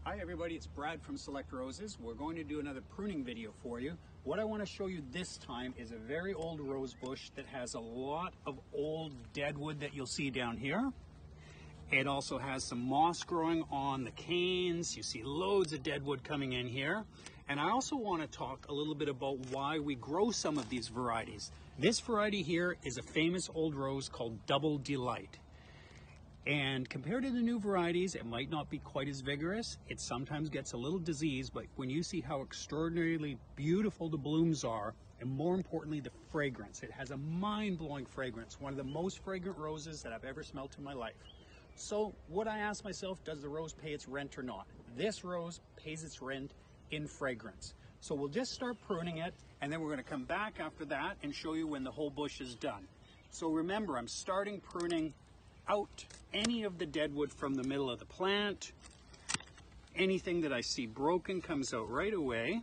Hi everybody, it's Brad from Select Roses. We're going to do another pruning video for you. What I want to show you this time is a very old rose bush that has a lot of old dead wood that you'll see down here. It also has some moss growing on the canes. You see loads of dead wood coming in here. And I also want to talk a little bit about why we grow some of these varieties. This variety here is a famous old rose called Double Delight. And compared to the new varieties, it might not be quite as vigorous. It sometimes gets a little disease, but when you see how extraordinarily beautiful the blooms are, and more importantly, the fragrance, it has a mind-blowing fragrance, one of the most fragrant roses that I've ever smelled in my life. So what I ask myself, does the rose pay its rent or not? This rose pays its rent in fragrance. So we'll just start pruning it, and then we're going to come back after that and show you when the whole bush is done. So remember, I'm starting pruning out any of the dead wood from the middle of the plant. Anything that I see broken comes out right away,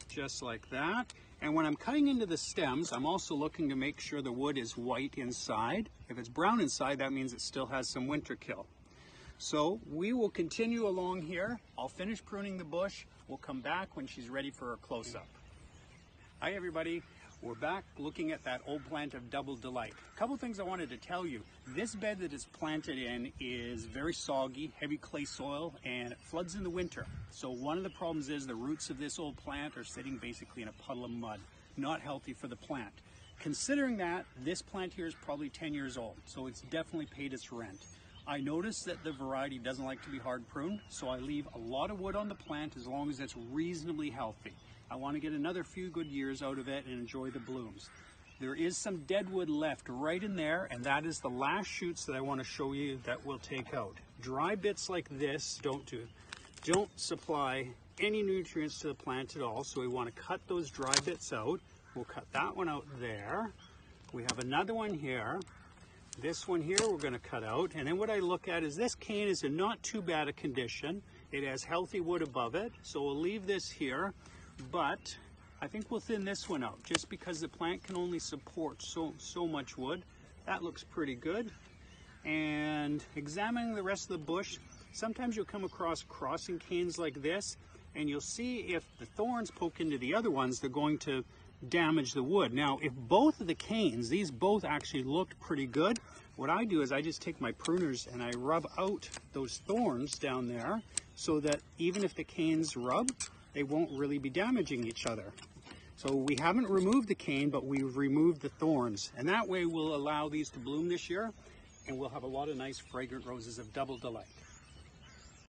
just like that. And when I'm cutting into the stems, I'm also looking to make sure the wood is white inside. If it's brown inside, that means it still has some winter kill. So we will continue along here. I'll finish pruning the bush. We'll come back when she's ready for a close-up. Hi everybody. We're back looking at that old plant of Double Delight. A couple things I wanted to tell you. This bed that it's planted in is very soggy, heavy clay soil, and it floods in the winter. So one of the problems is the roots of this old plant are sitting basically in a puddle of mud. Not healthy for the plant. Considering that, this plant here is probably 10 years old, so it's definitely paid its rent. I noticed that the variety doesn't like to be hard pruned, so I leave a lot of wood on the plant as long as it's reasonably healthy. I want to get another few good years out of it and enjoy the blooms. There is some dead wood left right in there, and that is the last shoots that I want to show you that we'll take out. Dry bits like this don't supply any nutrients to the plant at all, so we want to cut those dry bits out. We'll cut that one out there. We have another one here. This one here we're going to cut out, and then what I look at is this cane is in not too bad a condition. It has healthy wood above it, so we'll leave this here. But I think we'll thin this one out just because the plant can only support so much wood. That looks pretty good. And examining the rest of the bush, sometimes you'll come across crossing canes like this, and you'll see if the thorns poke into the other ones, they're going to damage the wood. Now, if both of the canes, these both actually looked pretty good, what I do is I just take my pruners and I rub out those thorns down there so that even if the canes rub, they won't really be damaging each other. So we haven't removed the cane, but we've removed the thorns. And that way we'll allow these to bloom this year, and we'll have a lot of nice fragrant roses of Double Delight.